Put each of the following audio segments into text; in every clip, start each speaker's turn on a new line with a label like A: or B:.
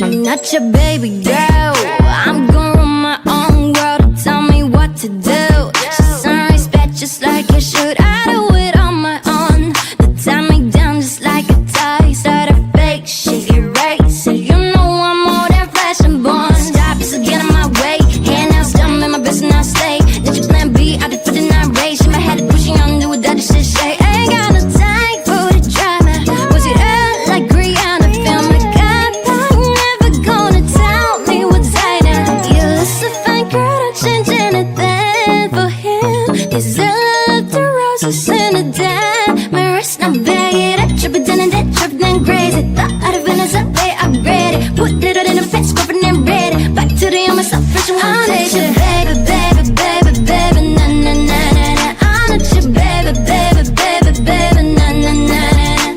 A: I'm not your baby girl. I'm gonna run my own world. Tell me what to do. She's on respect just like you should. I do it on my own. They tie me down just like a tie. Start a fake shit, erase it. You know I'm more than flesh and bone. Stop, you still get in my way. Hand out, stomach, my best and I stay. Let your plan B, I did for the night race. My head pushing on, do what that shit say. Ain't got no time for the drama. Was it out like Rihanna? Feel my God, I'm never gonna tell me what's right now. You look so fine, girl, don't change anything for him. These love the roses in the den. My wrist not bag it up, trip it down and that trip then crazy. Thought out of Venice, up way upgraded. Put it in a fence, scrubbing and ready. Back to the on myself, fresh and one day. Baby, baby, baby, baby, na na na na na. I'm not your baby, baby, baby, baby, na na na na.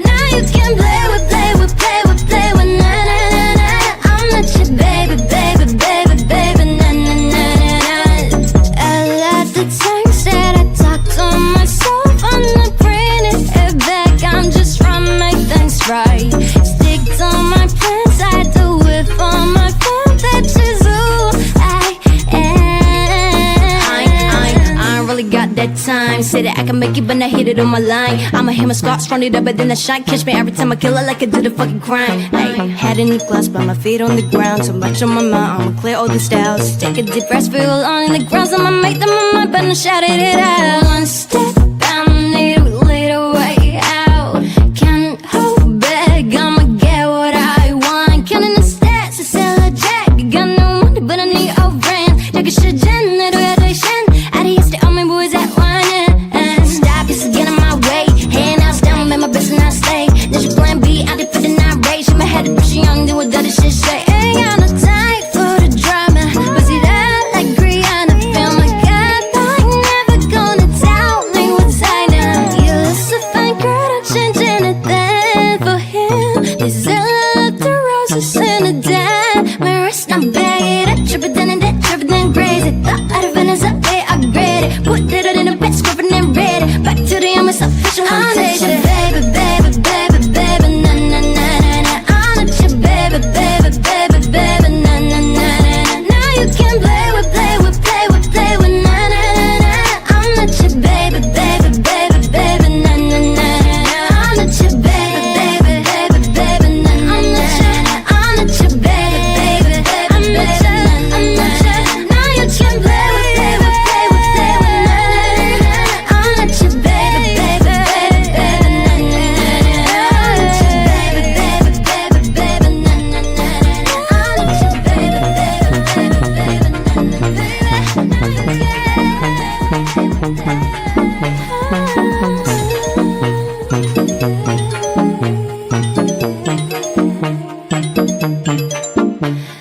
A: Now you can play with, play with, play with, play with, na na na na. I'm not your baby, baby, baby, baby, na na na na. I love the times that I talk to myself. I'm not bringing it back. I'm just trying to make things right. Stick to my plans. I do it for my fans. That's just who I ain't really got that time. Say that I can make it, but not hit it on my line. I'ma hit my scarf, strong it up, but then I shine. Catch me every time I kill it like I did a fucking crime. Ay, head in the glass, but my feet on the ground. Too much on my mind, I'ma clear all the styles. Take a deep breath, feel along in the grounds. I'ma make them on my bed and shout it out. One step, I need a little way out. Can't hold back, I'ma get what I want. Counting the stats, I sell a jack. Got no money, but I need a brand. Take a shit, Jen, little graduation. Adios to all my boys that want it. Stop, you get in my way. Hand out, down, make my best and I stay. There's your plan B, I did for the night race. My head is pushing on, do what that shit say. Ain't got no time for the drama. Was it out like Rihanna? Feel my God, I'm never gonna tell me what's right now. You look so fine, girl, don't change anything for him. These love the roses in the den. My wrist not bag it up, trip it down and that trip it then crazy. Thought out of Venice, up way upgraded. Put it in a bed, scrubbing and ready. Back to the on myself, fresh and one day. Baby, baby, baby, baby, na na na na na. I'm not your baby, baby, baby, baby, na na na na. Now you can play with, play with, play with, play with, na na na na. I'm not your baby, baby, baby, baby, na na na na. I'm not your baby, baby, baby, baby, na na na na. I'm not your baby, baby, baby, I'm not your, I'm not your. Now you can play with, play with, play with, play with, na na na na. I'm not your baby, baby, baby, baby, na na na na. I'm not your baby, baby, baby, baby, na na na na. I'm not your baby, baby, baby, baby,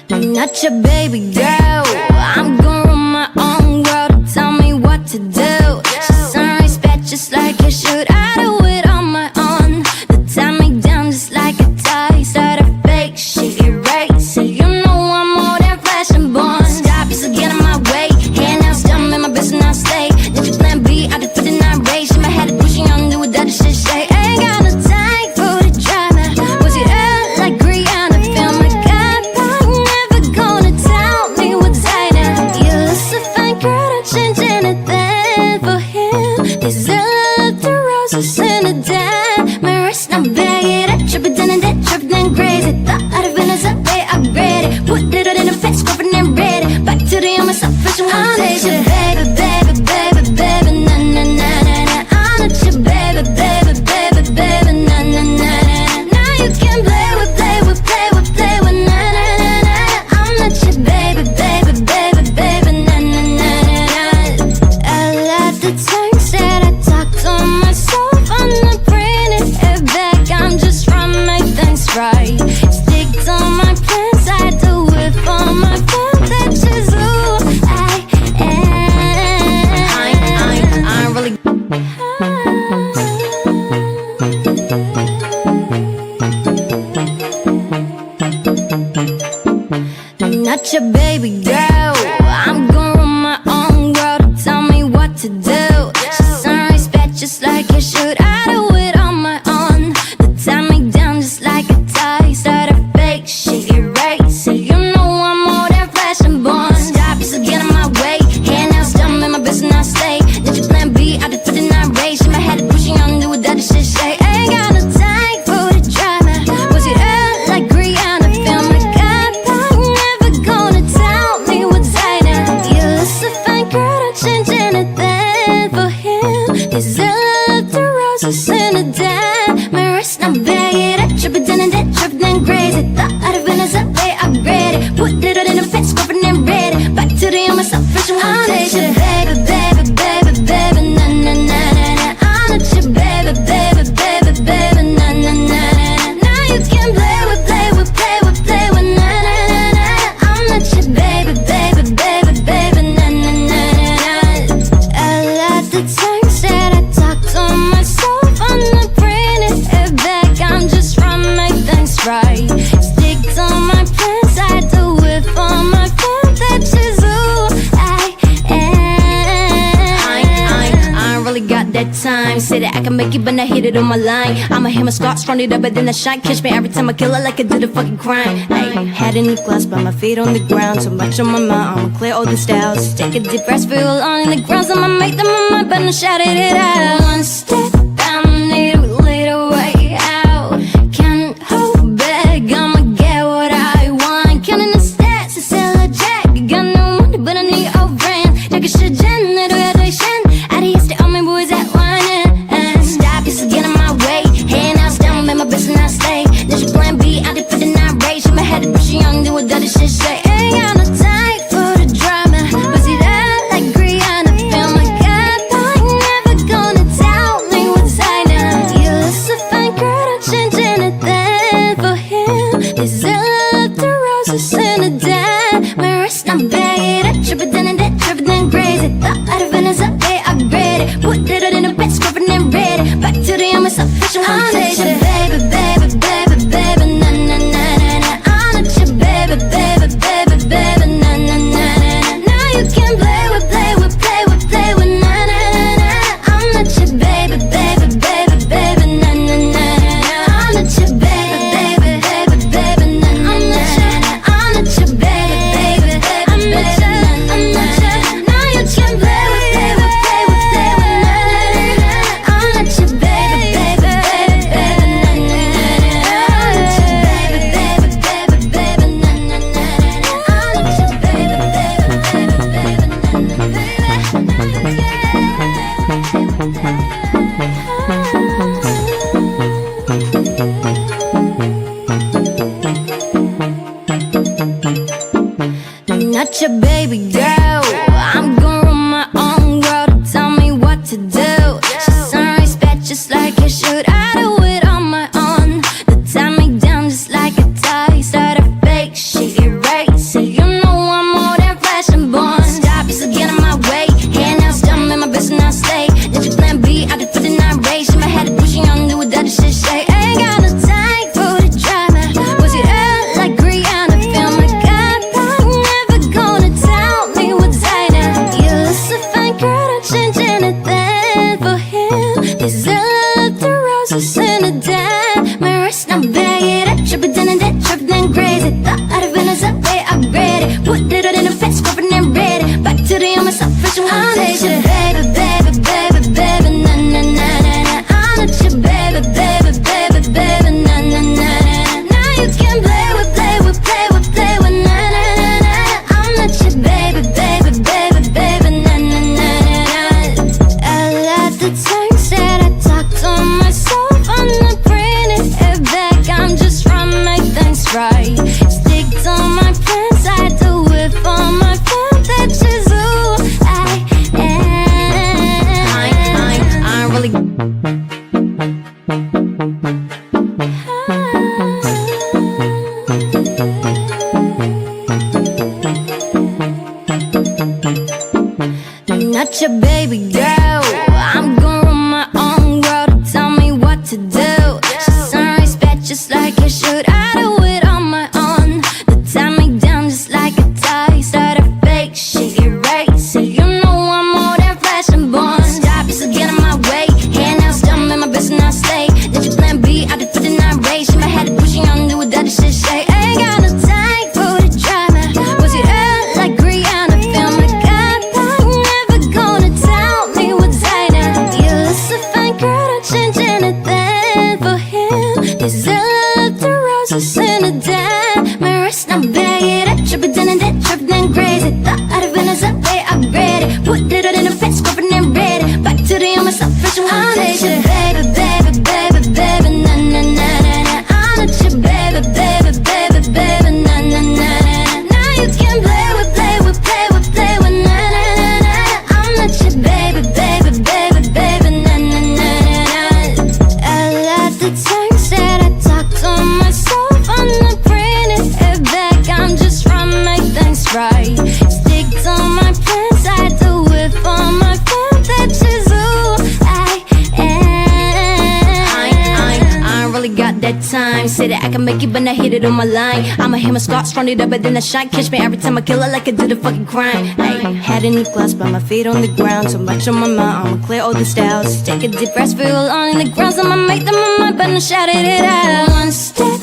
A: I'm not your baby girl. I'm gonna run my own world. Tell me what to do. She's on respect just like you should. I do it on my own. They tie me down just like a tie. Start a fake shit, erase it. You know I'm more than flesh and bone. Stop, you still get in my way. Hand out, stomach, my best and I stay. Let your plan B, I did for the night race. My head pushing on, do what that shit say. Ain't got no time for the drama. Was it out like Rihanna? Feel my God, I'm never gonna tell me what's right now. You look so fine, girl, don't change anything for him. These love the roses in the den. My wrist not bag it up, trip it down and that trip then crazy. Thought out of Venice, up way upgraded. Put it in a fence, scrubbing and ready. Back to the on myself, fresh and one day. Baby, baby, baby, baby, na na na na na. I'm not your baby, baby, baby, baby, na na na na. Now you can play with, play with, play with, play with, na na na na. I'm not your baby, baby, baby, baby, na na na na. I love the times that I talk to myself. I'm not bringing it back. I'm just trying to make things right. Stick to my plans. I do it for my fans. That's just who I am. I ain't really. I'm not your baby girl. I'm gonna run my own world. Tell me what to do. She's on respect just like you should. I do it on my own. They tie me down just like a tie. Start a fake shit, erase that time. Say that I can make it, but not hit it on my line. I'ma hit my scars, run it up, but then I shine. Catch me every time I kill it like I did a fucking crime. Ay, head in the glass, but my feet on the ground. Too much on my mind, I'ma clear all the styles. Take a deep breath, feel along in the ground. I'ma make them on my bed and shout it out. One step down, need a little way out. Can't hold back, I'ma get what I want. Counting the stats, it's still a jack. Got no money, but I need a brand. Take a shit, Jen, little graduation. Out of here, stay on me, boys at one. Stop, you get in my way. Hand out, down, make my business not stay. Then she plan B, I did put the night rage. My head is pushing young, do what that shit say. Ain't got no time for the drama. But see that like Rihanna. Feel my God, I ain't never gonna tell me what's I know. You look so fine, girl, don't change anything for him. This is a love, the roses in the dead. My wrist, I'm bad. I trip it down and that trip it down crazy. Thought out of Venice, I upgrade it. Put it in a bed, scrubbing and ready. Back to the I'm a official foundation. Baby, baby, baby, baby, na na na na na. I'm not your baby, baby, baby, baby, na na na na. Now you can play with, na na na na. I'm not your baby, baby, baby, baby, na na na na. I'm not your baby, baby, baby, baby, na na na na. I'm not your baby, baby, baby, baby, I'm not your. Now you can play with, na na na na. I'm not your baby, baby, baby, baby, na na na na. Baby, baby, baby, baby, na na na na. I'm not your baby, baby, baby, baby, na na na. Not your baby girl. I'm gonna run my own world. Tell me what to do. She's on respect just like you should. I do it on my own. They tie me down just like a tie. Start a fake shit, erase it. You know I'm more than flesh and bone. Stop, you still get in my way. Hand out, stumble in my business, I stay. Did you plan B? I did for the night race. In my head, pushing on, do what that shit say. Ain't got no time for the drama. Was it up like Rihanna? Feel my God, I'm never gonna tell me what's I know. You look so fine, girl, don't change anything for him. This is a love, the roses in the dead. My wrist, I'm bagging it. Trip it down and that trip down crazy. Thought out of Venice, I upgrade it. Put it in a bed, scrubbing and ready. Back to the I'm a official foundation. Baby, baby, baby, baby, na na na na na. I'm not your baby, baby, baby, baby, na na na na. Now you can play with, na na na na. I'm not your baby, baby, baby, baby, na na na na. I let the time said I talked to myself. I'm not bringing it back. I'm just trying to make things right. Stick to my plans. I do it for my friends. That's just who I am. I ain't really. Not your baby girl. I'm gonna run my own world. Tell me what to do. She's on respect just like you should. I do it on my own. They tie me down just like a tie. Start a fake shit, erase it. You know I'm more than flesh and bone. Stop, you still get in my way. Hand out, stumble in my business, I stay. Did you plan B? I did for the night race. In my head, pushing on, do what that shit say. Ain't got no time for the drama. Was it up like Rihanna? Feel my God, I'm never gonna tell me time. Say that I can make it, but I hit it on my line. I'ma hit my scars, run it up, but then I shine. Catch me every time I kill it like I did a fucking crime. Ay, head in the glass, but my feet on the ground. So much on my mind, I'ma clear all the styles. Take a deep breath, feel on in the ground. I'ma make them on my mind, but I shouted it out. One step